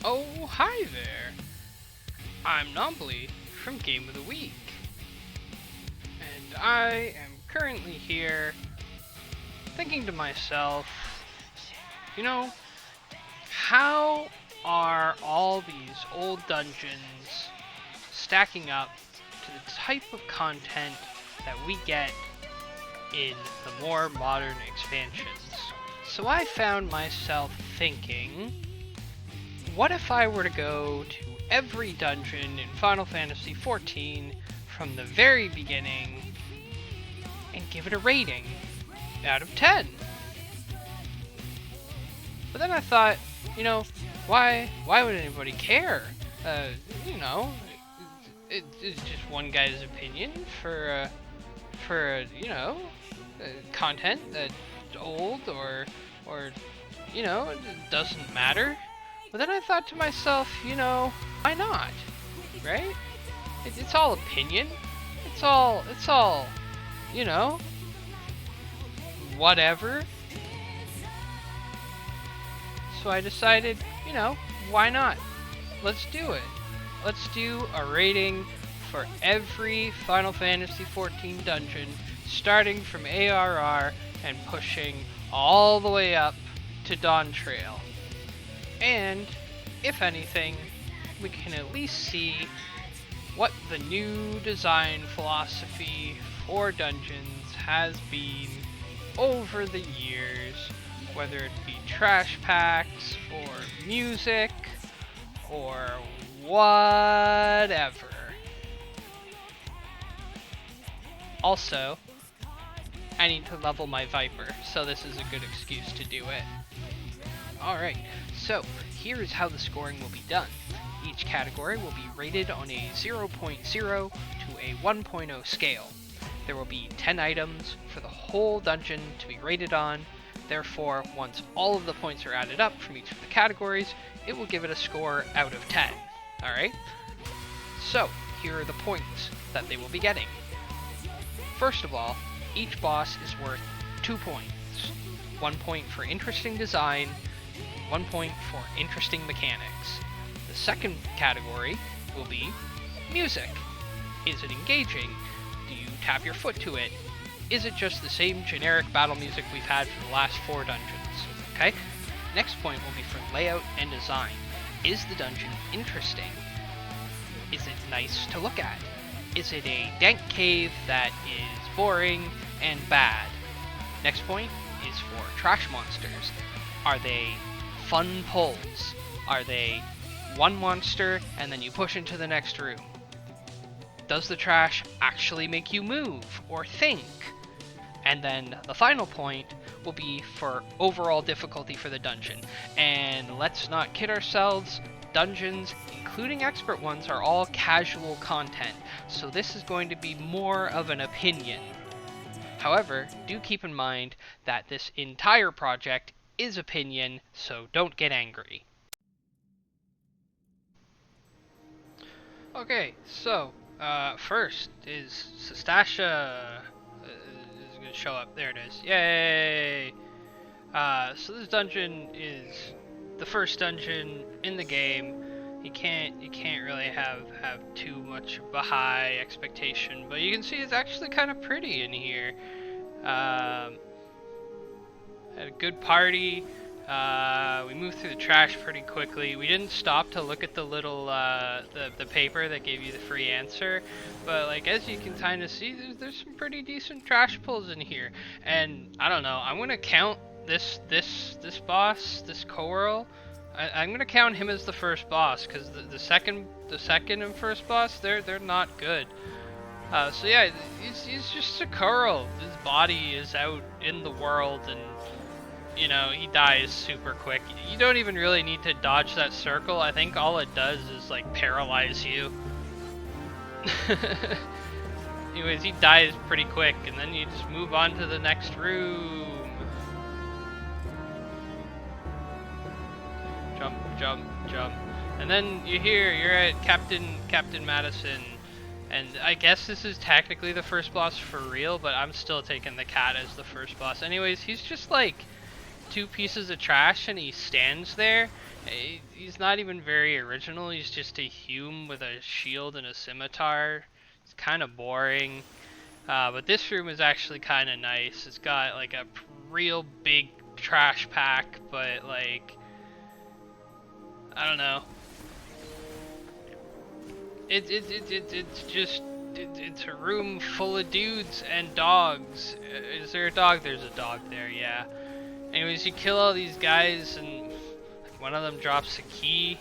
Oh, hi there! I'm Nombly from Gameoftheweak, and I am currently here thinking to myself, you know, how are all these old dungeons stacking up to the type of content that we get in the more modern expansions? So I found myself thinking, what if I were to go to every dungeon in Final Fantasy XIV from the very beginning and give it a rating out of 10? But then I thought, why would anybody care? It's just one guy's opinion for content that's old or it doesn't matter. But then I thought to myself, why not? Right? It's all opinion. It's all, whatever. So I decided, why not? Let's do it. Let's do a rating for every Final Fantasy XIV dungeon, starting from ARR and pushing all the way up to Dawn Trail. And, if anything, we can at least see what the new design philosophy for dungeons has been over the years, whether it be trash packs, or music, or whatever. Also, I need to level my Viper, so this is a good excuse to do it. Alright, so here is how the scoring will be done. Each category will be rated on a 0.0 to a 1.0 scale. There will be 10 items for the whole dungeon to be rated on. Therefore, once all of the points are added up from each of the categories, it will give it a score out of 10. Alright? So, here are the points that they will be getting. First of all, each boss is worth 2 points. 1 point for interesting design, 1 point for interesting mechanics. The second category will be music. Is it engaging? Do you tap your foot to it? Is it just the same generic battle music we've had for the last 4 dungeons? Okay? Next point will be for layout and design. Is the dungeon interesting? Is it nice to look at? Is it a dank cave that is boring and bad? Next point is for trash monsters. Are they fun pulls? Are they one monster and then you push into the next room? Does the trash actually make you move or think? And then the final point will be for overall difficulty for the dungeon. And let's not kid ourselves, dungeons, including expert ones, are all casual content. So this is going to be more of an opinion. However, do keep in mind that this entire project is opinion, so don't get angry. Okay, so first is Sastasha is going to show up. There it is. Yay! So this dungeon is the first dungeon in the game. You can't really have too much of a high expectation, but you can see it's actually kind of pretty in here. Had a good party. We moved through the trash pretty quickly. We didn't stop to look at the little the paper that gave you the free answer, but like as you can kind of see, there's some pretty decent trash pulls in here. And I don't know, I'm gonna count this boss, this Coral. I'm gonna count him as the first boss, because the second and first boss, they're not good. So yeah, he's just a Coral. His body is out in the world, and he dies super quick. You don't even really need to dodge that circle. I think all it does is like paralyze you. Anyways, he dies pretty quick, and then you just move on to the next room. Jump, jump, jump. And then you're at Captain Madison. And I guess this is technically the first boss for real, but I'm still taking the cat as the first boss. Anyways, he's just like two pieces of trash and he stands there. He's not even very original. He's just a hume with a shield and a scimitar. It's kind of boring. But this room is actually kind of nice. It's got like a real big trash pack, but like, I don't know. It's a room full of dudes and dogs. Is there a dog? There's a dog there, yeah. Anyways, you kill all these guys and one of them drops a key.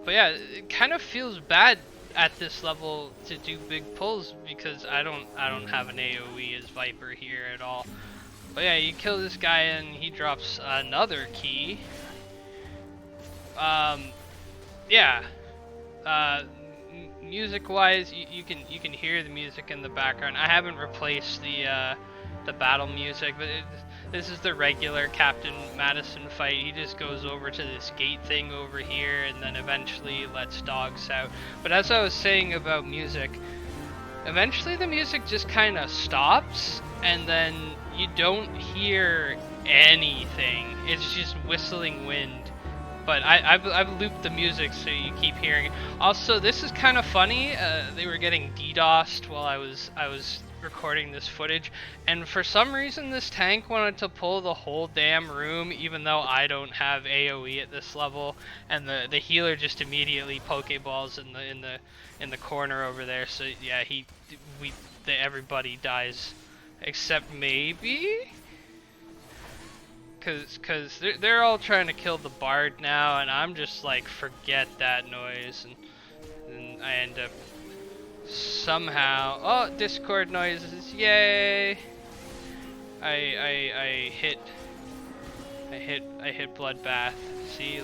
But yeah, it kind of feels bad at this level to do big pulls because I don't have an AoE as Viper here at all. But yeah, you kill this guy and he drops another key. Yeah. Music-wise, you can hear the music in the background. I haven't replaced the battle music, but this is the regular Captain Madison fight. He just goes over to this gate thing over here and then eventually lets dogs out. But as I was saying about music, eventually the music just kind of stops and then you don't hear anything. It's just whistling wind. But I've looped the music so you keep hearing it. Also, this is kind of funny. They were getting DDoSed while I was recording this footage, and for some reason this tank wanted to pull the whole damn room, even though I don't have AoE at this level, and the healer just immediately pokeballs in the corner over there. So yeah, everybody dies except maybe. Cause they're all trying to kill the bard now, and I'm just like, forget that noise, and I end up somehow, oh, Discord noises, yay! I hit Bloodbath. See,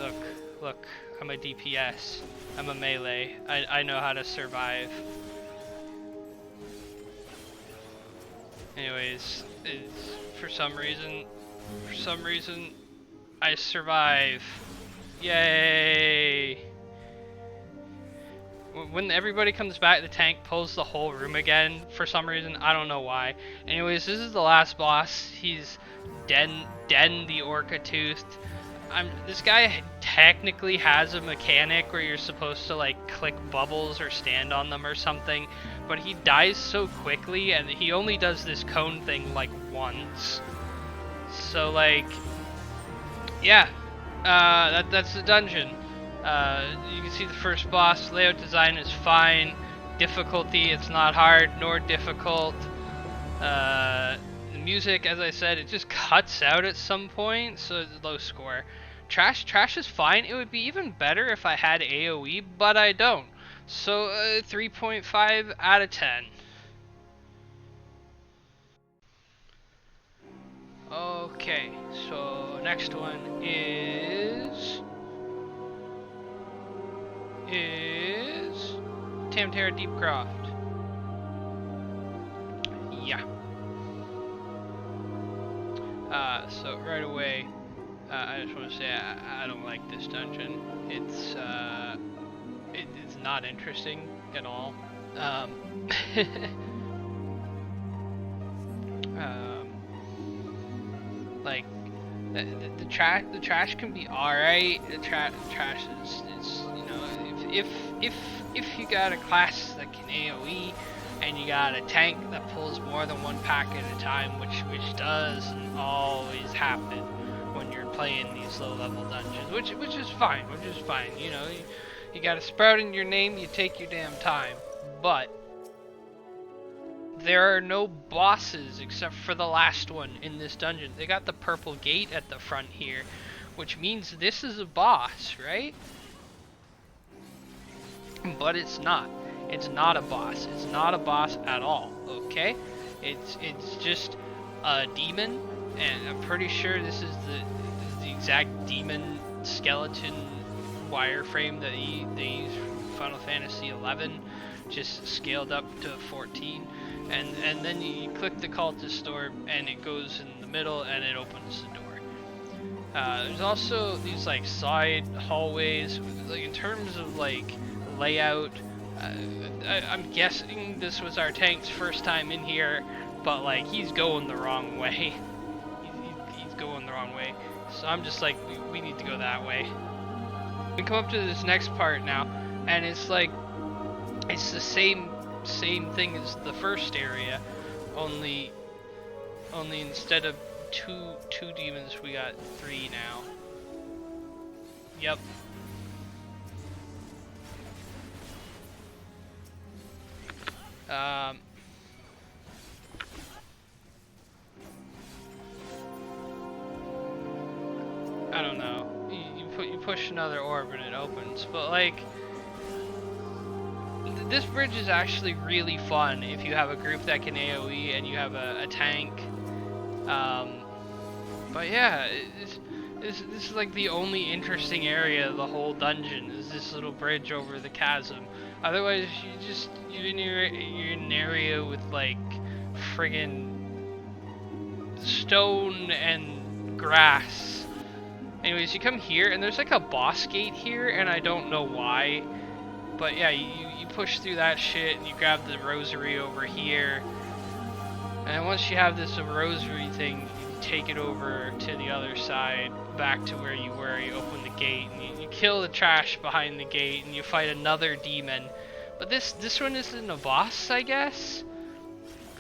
look, I'm a DPS. I'm a melee. I know how to survive. Anyways, for some reason I survive. Yay! When everybody comes back, the tank pulls the whole room again for some reason. I don't know why. Anyways, this is the last boss. He's Den the Orca-toothed. This guy technically has a mechanic where you're supposed to like click bubbles or stand on them or something, but he dies so quickly and he only does this cone thing like once. So like, yeah, that's the dungeon. You can see the first boss. Layout design is fine. Difficulty, it's not hard nor difficult. The music, as I said, it just cuts out at some point, so it's a low score. Trash is fine. It would be even better if I had AoE, but I don't. So 3.5 out of 10. Okay, so next one is Tam-Tara Deepcroft. Yeah. So right away, I just want to say I don't like this dungeon. It's not interesting at all. Like the trash can be alright. The trash is you know, if you got a class that can AoE and you got a tank that pulls more than one pack at a time, which doesn't always happen when you're playing these low level dungeons, which is fine, you know, you got a sprout in your name, you take your damn time. But there are no bosses except for the last one in this dungeon. They got the purple gate at the front here, which means this is a boss, right? But it's not. It's not a boss. It's not a boss at all, okay? It's just a demon, and I'm pretty sure this is the exact demon skeleton wireframe that they use from Final Fantasy XI, just scaled up to 14. And then you click the cultist door and it goes in the middle and it opens the door. There's also these like side hallways, like in terms of like layout. I'm guessing this was our tank's first time in here, but like he's going the wrong way. He's going the wrong way. So I'm just like, we need to go that way. We come up to this next part now, and it's like, it's the same thing as the first area, only instead of two demons, we got 3 now. Yep. I don't know. You push another orb and it opens, but like this bridge is actually really fun if you have a group that can AoE and you have a tank. But yeah, this is like the only interesting area of the whole dungeon is this little bridge over the chasm. Otherwise, you're in an area with like friggin' stone and grass. Anyways, you come here and there's like a boss gate here, and I don't know why. But yeah, you push through that shit and you grab the rosary over here. And once you have this rosary thing, you take it over to the other side, back to where you were. You open the gate and you kill the trash behind the gate and you fight another demon. But this one isn't a boss, I guess?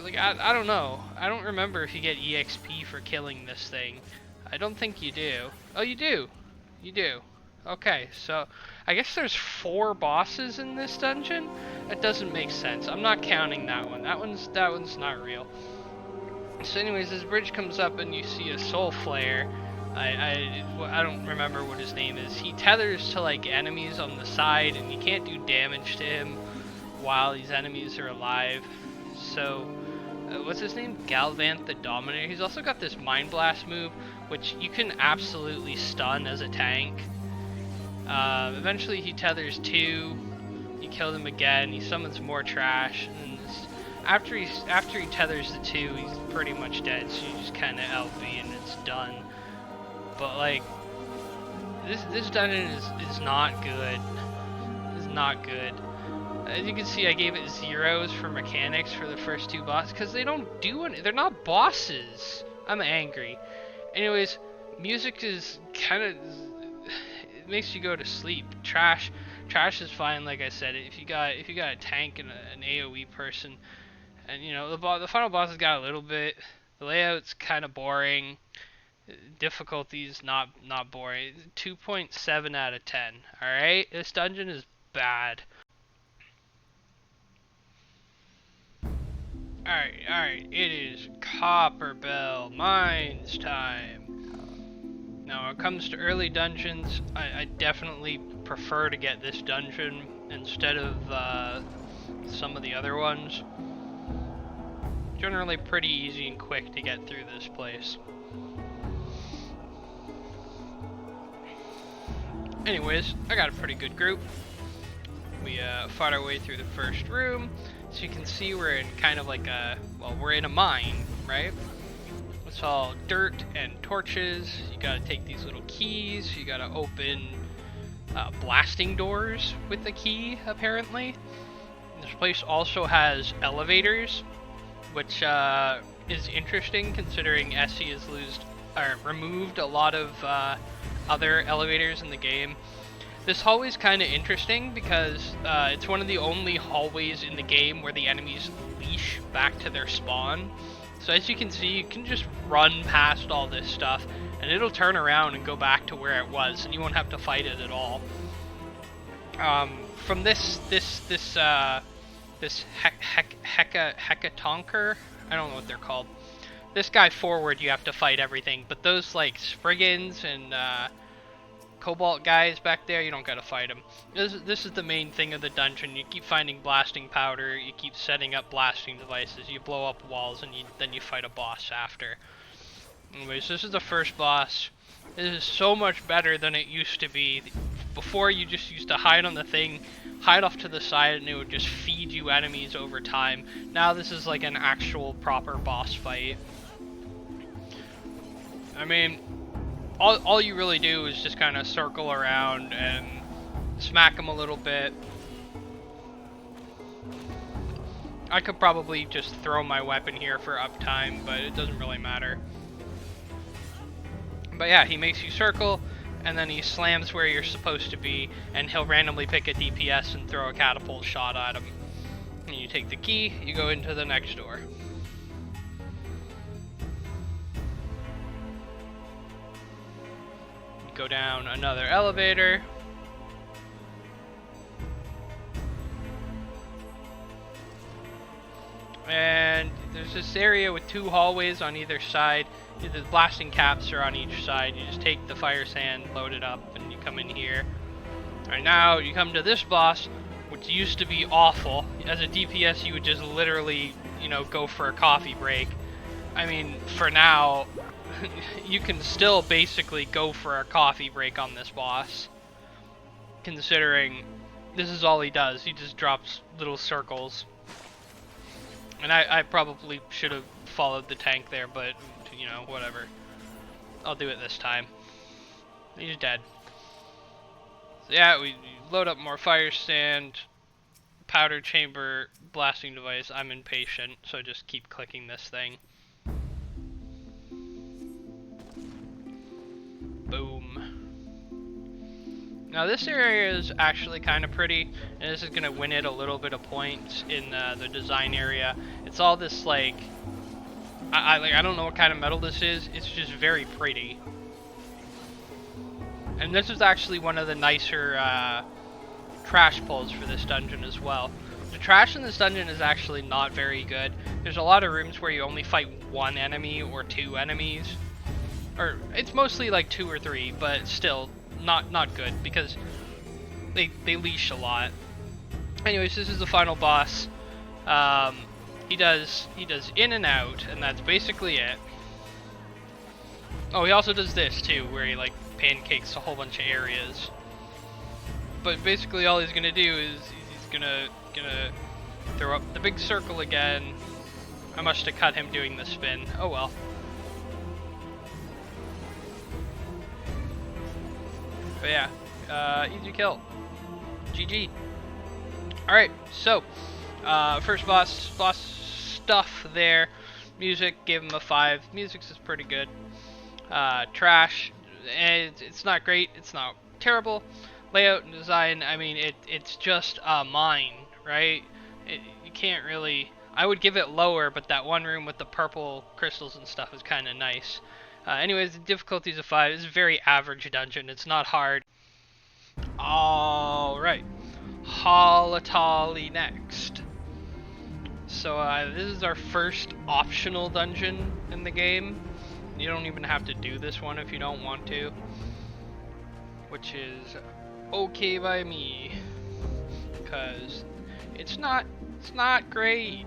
Like, I don't know. I don't remember if you get EXP for killing this thing. I don't think you do. Oh, you do. You do. Okay, so I guess there's 4 bosses in this dungeon? That doesn't make sense. I'm not counting that one. That one's not real. So anyways, this bridge comes up and you see a soul flare. I don't remember what his name is. He tethers to like enemies on the side and you can't do damage to him while these enemies are alive. So what's his name? Galvant the Dominator. He's also got this Mind Blast move, which you can absolutely stun as a tank. Eventually he tethers 2, you kill him again, he summons more trash, and after he tethers the 2, he's pretty much dead, so you just kinda LB and it's done. But like, this dungeon is not good. It's not good. As you can see, I gave it 0s for mechanics for the first 2 bosses, because they don't do anything. They're not bosses. I'm angry. Anyways, music is kinda, it makes you go to sleep. Trash is fine, like I said. If you got a tank and an AoE person, and you know the final boss has got a little bit. The layout's kind of boring. Difficulty's not boring. 2.7 out of 10. All right, this dungeon is bad. All right, it is Copperbell Mines time. Now, when it comes to early dungeons, I definitely prefer to get this dungeon instead of some of the other ones. Generally pretty easy and quick to get through this place. Anyways, I got a pretty good group. We fought our way through the first room. So you can see we're in kind of like we're in a mine, right? It's all dirt and torches. You gotta take these little keys. You gotta open blasting doors with the key, apparently. This place also has elevators, which is interesting considering Essie has removed a lot of other elevators in the game. This hallway is kind of interesting because it's one of the only hallways in the game where the enemies leash back to their spawn. So as you can see, you can just run past all this stuff and it'll turn around and go back to where it was and you won't have to fight it at all. From this hecatonker, I don't know what they're called. This guy forward, you have to fight everything, but those like Spriggans and Cobalt guys back there, you don't gotta fight them. This is the main thing of the dungeon. You keep finding blasting powder, you keep setting up blasting devices, you blow up walls, and then you fight a boss after. Anyways, this is the first boss. This is so much better than it used to be. Before, you just used to hide on the thing, hide off to the side, and it would just feed you enemies over time. Now this is like an actual proper boss fight. I mean, all you really do is just kind of circle around and smack them a little bit. I could probably just throw my weapon here for uptime, but it doesn't really matter. But yeah, he makes you circle, and then he slams where you're supposed to be, and he'll randomly pick a DPS and throw a catapult shot at him. And you take the key, you go into the next door. Go down another elevator. And there's this area with 2 hallways on either side. The blasting caps are on each side. You just take the fire sand, load it up, and you come in here. Alright, now you come to this boss, which used to be awful. As a DPS, you would just literally, you know, go for a coffee break. I mean, for now, you can still basically go for a coffee break on this boss. Considering this is all he does. He just drops little circles. And I probably should have followed the tank there, but, you know, whatever. I'll do it this time. He's dead. So yeah, we load up more fire sand, powder chamber, blasting device. I'm impatient, so just keep clicking this thing. Boom. Now this area is actually kind of pretty, and this is going to win it a little bit of points in the design area. It's all this like, I don't know what kind of metal this is, it's just very pretty. And this is actually one of the nicer trash pulls for this dungeon as well. The trash in this dungeon is actually not very good. There's a lot of rooms where you only fight 1 enemy or 2 enemies. Or it's mostly like 2 or 3, but still not good because they leash a lot. Anyways, this is the final boss. He does in and out, and that's basically it. Oh, he also does this too, where he like pancakes a whole bunch of areas. But basically all he's gonna do is he's gonna throw up the big circle again. I must have cut him doing the spin. Oh well. But yeah, easy kill. GG. Alright, so, first boss stuff there. Music, gave him a 5. Music's is pretty good. Trash, it's not great, it's not terrible. Layout and design, I mean, it's just a mine, right? You can't really... I would give it lower, but that one room with the purple crystals and stuff is kind of nice. Anyways, the difficulty is a 5. It's a very average dungeon. It's not hard. Alright. Halatali next. So, this is our first optional dungeon in the game. You don't even have to do this one if you don't want to. Which is okay by me. Because it's not great.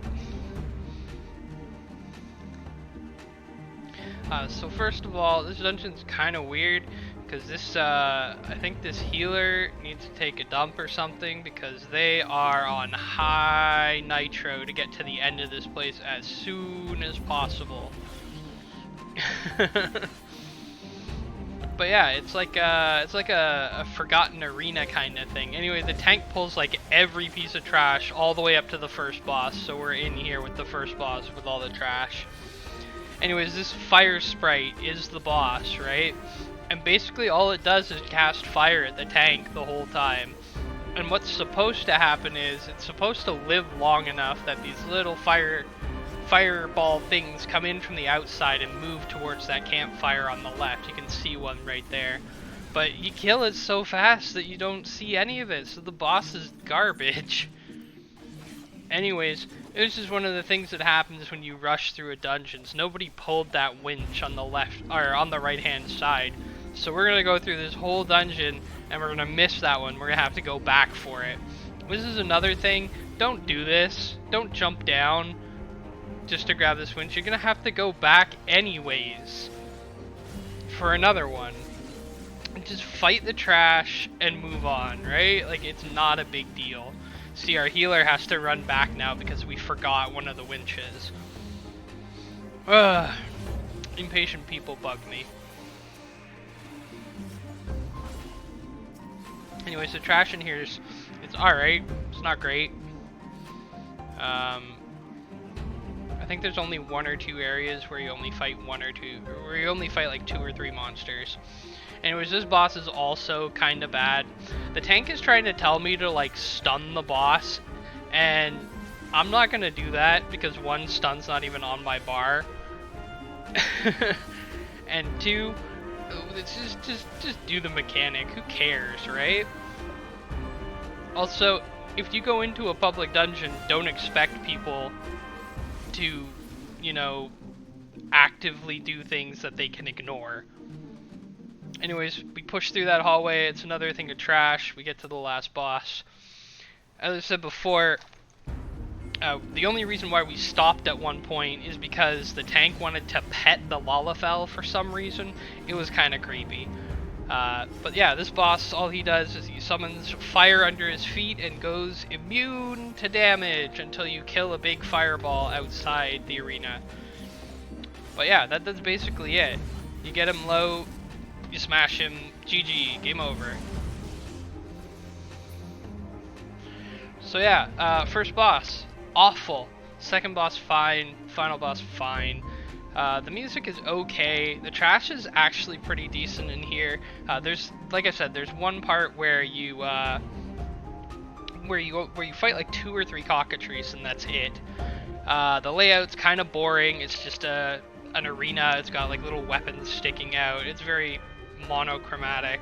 So first of all, this dungeon's kind of weird because this, I think this healer needs to take a dump or something because they are on high nitro to get to the end of this place as soon as possible. But yeah, it's like a forgotten arena kind of thing. Anyway, the tank pulls like every piece of trash all the way up to the first boss, so we're in here with the first boss with all the trash. Anyways, this fire sprite is the boss, right? And basically all it does is cast fire at the tank the whole time. And what's supposed to happen is it's supposed to live long enough that these little fireball things come in from the outside and move towards that campfire on the left. You can see one right there. But you kill it so fast that you don't see any of it, so the boss is garbage. Anyways, this is one of the things that happens when you rush through a dungeon. Nobody pulled that winch on the left or on the right hand side. So we're gonna go through this whole dungeon and we're gonna miss that one. We're gonna have to go back for it. This is another thing. Don't do this. Don't jump down just to grab this winch. You're gonna have to go back anyways for another one. Just fight the trash and move on, right? Like, it's not a big deal. See, our healer has to run back now because we forgot one of the winches. Ugh. Impatient people bug me. Anyways, the trash in here is, it's alright. It's not great. think there's only 1 or 2 areas where you only fight where you only fight like 2 or 3 monsters. Anyways, this boss is also kind of bad. The tank is trying to tell me to like stun the boss, and I'm not gonna do that because 1, stun's not even on my bar, and 2, it's just do the mechanic. Who cares, right? Also, if you go into a public dungeon, don't expect people to, you know, actively do things that they can ignore. Anyways, we push through that hallway. It's another thing of trash. We get to the last boss. As I said before, the only reason why we stopped at one point is because the tank wanted to pet the Lalafell for some reason. It was kind of creepy. But yeah, this boss, all he does is he summons fire under his feet and goes immune to damage until you kill a big fireball outside the arena. But yeah, that's basically it. You get him low, you smash him, GG, game over. So yeah, first boss, awful. Second boss, fine. Final boss, fine. The music is okay. The trash is actually pretty decent in here. There's, like I said, there's one part where you fight like 2 or 3 cockatrices, and that's it. The layout's kind of boring. It's just an arena. It's got like little weapons sticking out. It's very monochromatic,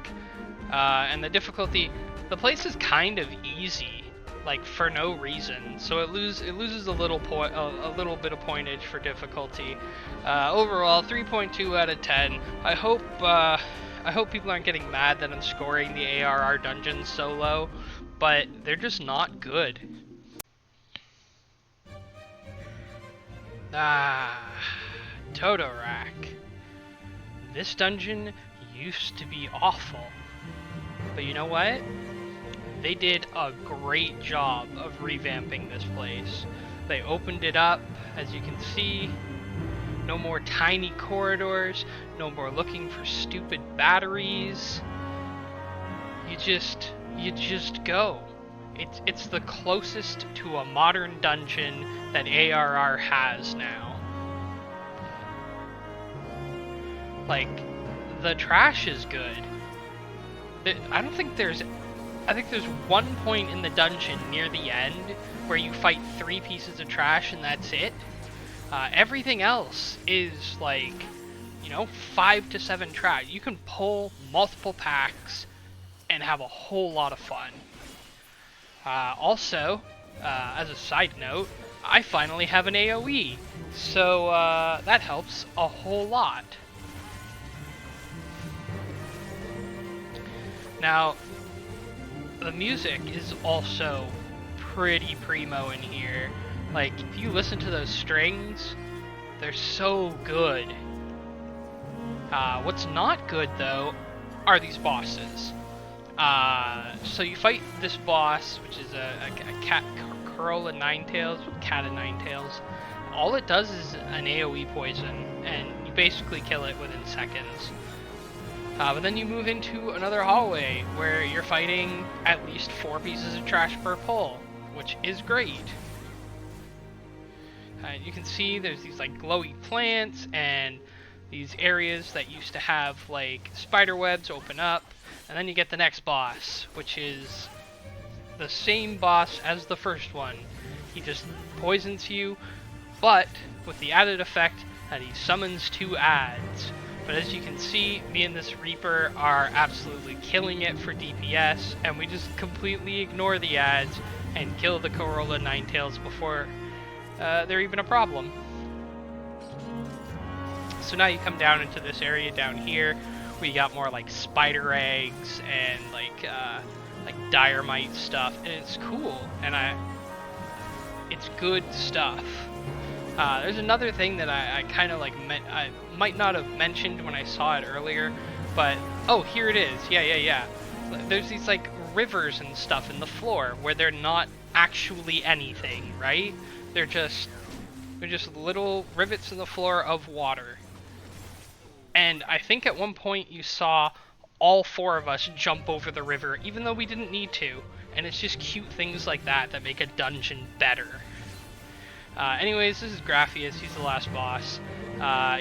and the difficulty, the place is kind of easy, like for no reason, so it loses a little bit of pointage for difficulty. Overall, 3.2 out of 10. I hope people aren't getting mad that I'm scoring the ARR dungeons so low, but they're just not good. Toto-Rak. This dungeon used to be awful, but you know what? They did a great job of revamping this place. They opened it up, as you can see. No more tiny corridors, no more looking for stupid batteries. You just go. It's the closest to a modern dungeon that ARR has now. Like, the trash is good. I think there's one point in the dungeon near the end where you fight 3 pieces of trash and that's it. Everything else is like, you know, 5 to 7 trash. You can pull multiple packs and have a whole lot of fun. Also, as a side note, I finally have an AoE, so that helps a whole lot. Now, the music is also pretty primo in here. Like, if you listen to those strings, they're so good. What's not good, though, are these bosses. So you fight this boss, which is a cat, Corolla Ninetails, Cat of Ninetails. All it does is an AoE poison, and you basically kill it within seconds. But then you move into another hallway where you're fighting at least 4 pieces of trash per pull, which is great. You can see there's these like glowy plants and these areas that used to have like spider webs open up, and then you get the next boss, which is the same boss as the first one. He just poisons you, but with the added effect that he summons 2 adds. But as you can see, me and this Reaper are absolutely killing it for DPS, and we just completely ignore the adds and kill the Corolla Ninetails before they're even a problem. So now you come down into this area down here. We got more like spider eggs and like diorite stuff, and it's cool, and it's good stuff. There's another thing that I kind of like I might not have mentioned when I saw it earlier, but oh, here it is. Yeah. There's these like rivers and stuff in the floor where they're not actually anything, right? They're just little rivets in the floor of water. And I think at one point you saw all 4 of us jump over the river, even though we didn't need to. And it's just cute things like that that make a dungeon better. Anyways, this is Graphius. He's the last boss.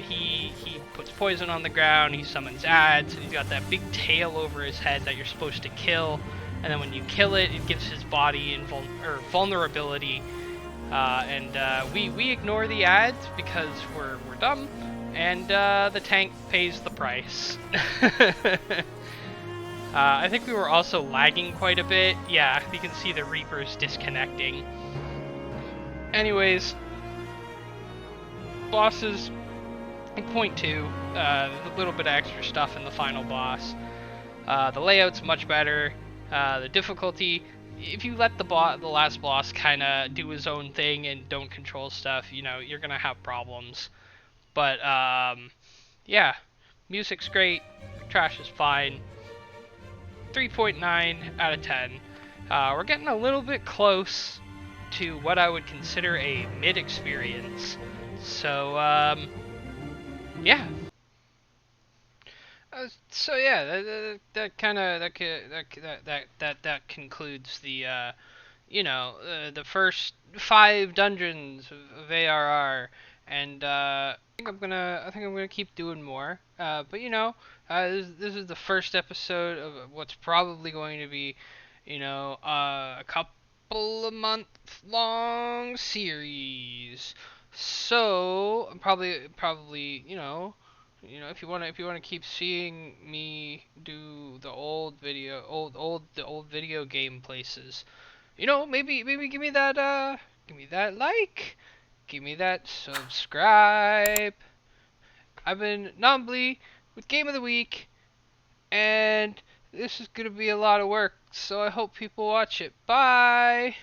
He puts poison on the ground. He summons ads. He's got that big tail over his head that you're supposed to kill. And then when you kill it, it gives his body vulnerability. We ignore the ads because we're dumb. And the tank pays the price. I think we were also lagging quite a bit. Yeah, you can see the Reapers disconnecting. Anyways, bosses, point 2, a little bit of extra stuff in the final boss. The layout's much better. The difficulty, if you let the last boss kind of do his own thing and don't control stuff, you know, you're gonna have problems. But yeah, music's great, trash is fine. 3.9 out of 10. We're getting a little bit close to what I would consider a mid experience. So yeah. So yeah, that concludes the you know, the first 5 dungeons of ARR, and I think I'm gonna keep doing more. But you know, this is the first episode of what's probably going to be, you know, a couple of month long series. So I'm probably you know, if you wanna keep seeing me do the old video game places, you know, maybe give me that like, give me that subscribe. I've been Nombly with Game of the Week, and this is gonna be a lot of work, so I hope people watch it. Bye.